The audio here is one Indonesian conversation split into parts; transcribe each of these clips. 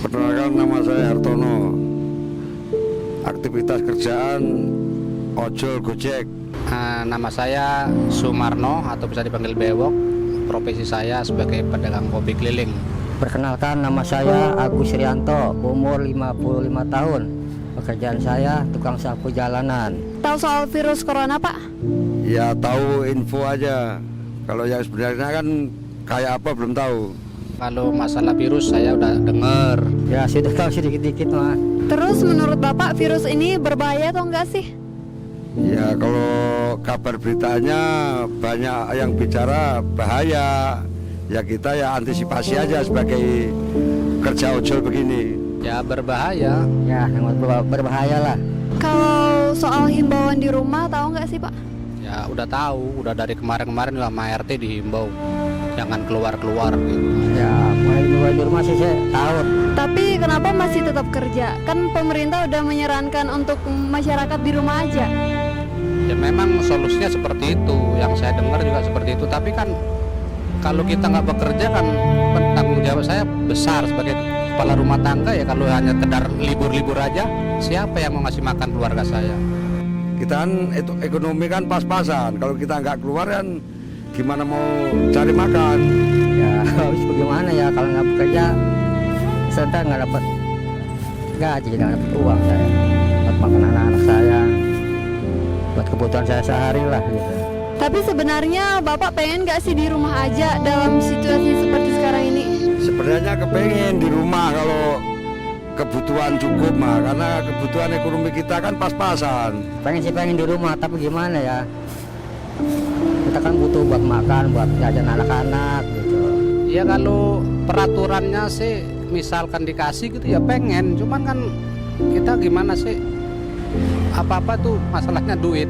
Perkenalkan, nama saya Hartono. Aktivitas kerjaan ojol Gojek. Nama saya Sumarno atau bisa dipanggil Bewok. Profesi saya sebagai pedagang kopi keliling. Perkenalkan, nama saya Agus Rianto, umur 55 tahun. Pekerjaan saya tukang sapu jalanan. Tahu soal virus corona, Pak? Ya tahu info aja. Kalau yang sebenarnya kan kayak apa belum tahu. Kalau masalah virus saya udah dengar. Ya sudah tahu sedikit-dikit mah. Terus menurut Bapak virus ini berbahaya atau enggak sih? Ya kalau kabar beritanya banyak yang bicara bahaya. Ya kita ya antisipasi aja sebagai kerja ojol begini. Ya berbahaya. Ya yang berbahaya lah. Kalau soal himbauan di rumah tahu nggak sih, Pak? Ya udah tahu, udah dari kemarin-kemarin sama RT dihimbau jangan keluar-keluar gitu. Ya mulai di rumah sih saya tahu. Tapi kenapa masih tetap kerja? Kan pemerintah udah menyarankan untuk masyarakat di rumah aja. Ya memang solusinya seperti itu, yang saya dengar juga seperti itu. Tapi kan kalau kita nggak bekerja kan tanggung jawab saya besar sebagai kepala rumah tangga. Ya kalau hanya sekedar libur-libur aja, siapa yang mau ngasih makan keluarga saya? Kita kan itu ekonomi kan pas-pasan. Kalau kita nggak keluar kan gimana mau cari makan? Ya harus bagaimana ya kalau nggak bekerja, saya nggak dapat gaji, nggak dapat uang saya buat makan anak-anak saya, buat kebutuhan saya sehari lah gitu. Tapi sebenarnya Bapak pengen nggak sih di rumah aja dalam situasi seperti sekarang ini? Sebenarnya kepengen di rumah kalau kebutuhan cukup mah, karena kebutuhan ekonomi kita kan pas-pasan. Pengen di rumah, tapi gimana ya? Kita kan butuh buat makan, buat jajan anak-anak gitu. Ya kalau peraturannya sih misalkan dikasih gitu ya pengen, cuman kan kita gimana sih, apa-apa tuh masalahnya duit.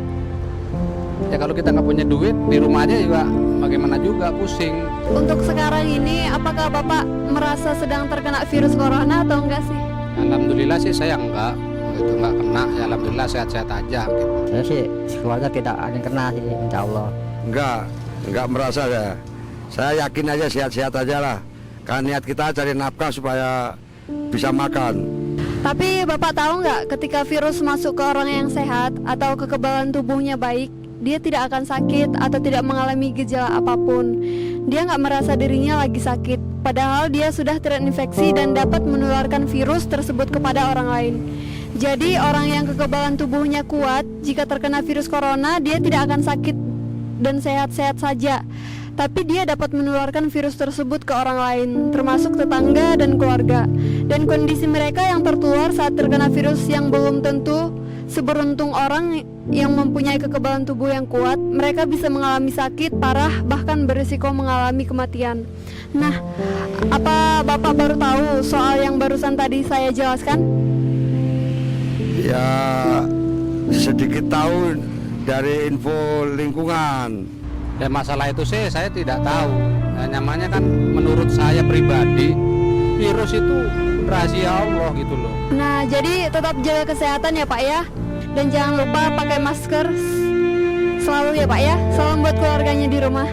Ya kalau kita nggak punya duit di rumah aja juga bagaimana juga pusing. Untuk sekarang ini apakah Bapak merasa sedang terkena virus corona atau enggak sih? Alhamdulillah sih saya enggak kena, ya alhamdulillah sehat-sehat aja gitu. Saya sih keluarga tidak ada yang kena sih, insya Allah. Enggak merasa ya. Saya yakin aja sehat-sehat aja lah. Karena niat kita cari nafkah supaya bisa makan. Tapi Bapak tahu nggak ketika virus masuk ke orang yang sehat atau kekebalan tubuhnya baik, dia tidak akan sakit atau tidak mengalami gejala apapun. Dia nggak merasa dirinya lagi sakit, padahal dia sudah terinfeksi dan dapat menularkan virus tersebut kepada orang lain. Jadi orang yang kekebalan tubuhnya kuat, jika terkena virus corona, dia tidak akan sakit dan sehat-sehat saja. Tapi dia dapat menularkan virus tersebut ke orang lain, termasuk tetangga dan keluarga. Dan kondisi mereka yang tertular saat terkena virus yang belum tentu seberuntung orang yang mempunyai kekebalan tubuh yang kuat, mereka bisa mengalami sakit parah, bahkan berisiko mengalami kematian. Nah, apa Bapak baru tahu soal yang barusan tadi saya jelaskan? Ya sedikit tahu dari info lingkungan. Ya masalah itu sih saya tidak tahu. Ya, namanya kan menurut saya pribadi virus itu rahasia Allah gitu loh. Nah, jadi tetap jaga kesehatan ya Pak ya. Dan jangan lupa pakai masker selalu ya Pak ya. Salam buat keluarganya di rumah.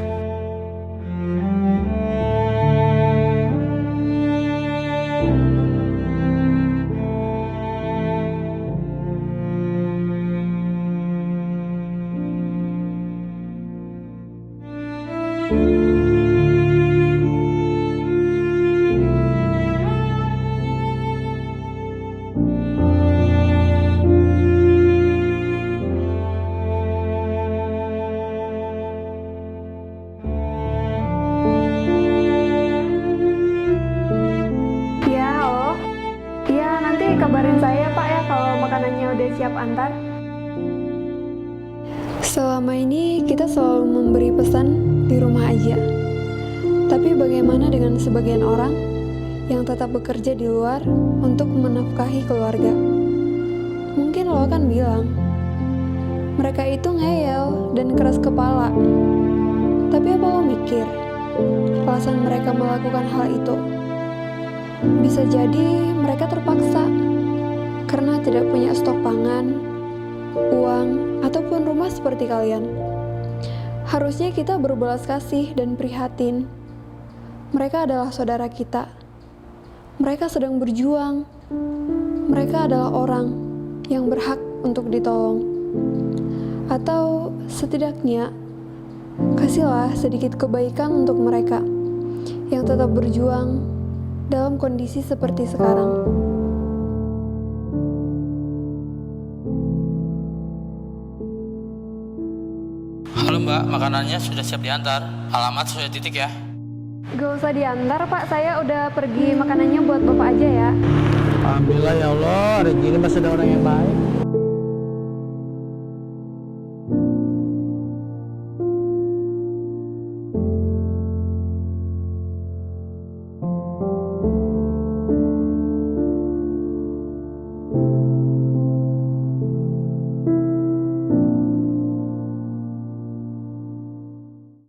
Ya, halo. Iya, nanti kabarin saya Pak ya kalau makanannya udah siap antar. Selama ini kita selalu memberi pesan di rumah aja. Tapi bagaimana dengan sebagian orang yang tetap bekerja di luar untuk menafkahi keluarga? Mungkin lo kan bilang, mereka itu ngeyel dan keras kepala. Tapi apa lo mikir, alasan mereka melakukan hal itu? Bisa jadi mereka terpaksa karena tidak punya stok pangan, uang, ataupun rumah seperti kalian. Harusnya kita berbelas kasih dan prihatin. Mereka adalah saudara kita. Mereka sedang berjuang. Mereka adalah orang yang berhak untuk ditolong. Atau setidaknya, kasihlah sedikit kebaikan untuk mereka yang tetap berjuang dalam kondisi seperti sekarang. Halo Mbak, makanannya sudah siap diantar. Alamat sudah titik ya. Gak usah diantar Pak, saya udah pergi makanannya buat Bapak aja ya. Alhamdulillah ya Allah, hari ini masih ada orang yang baik.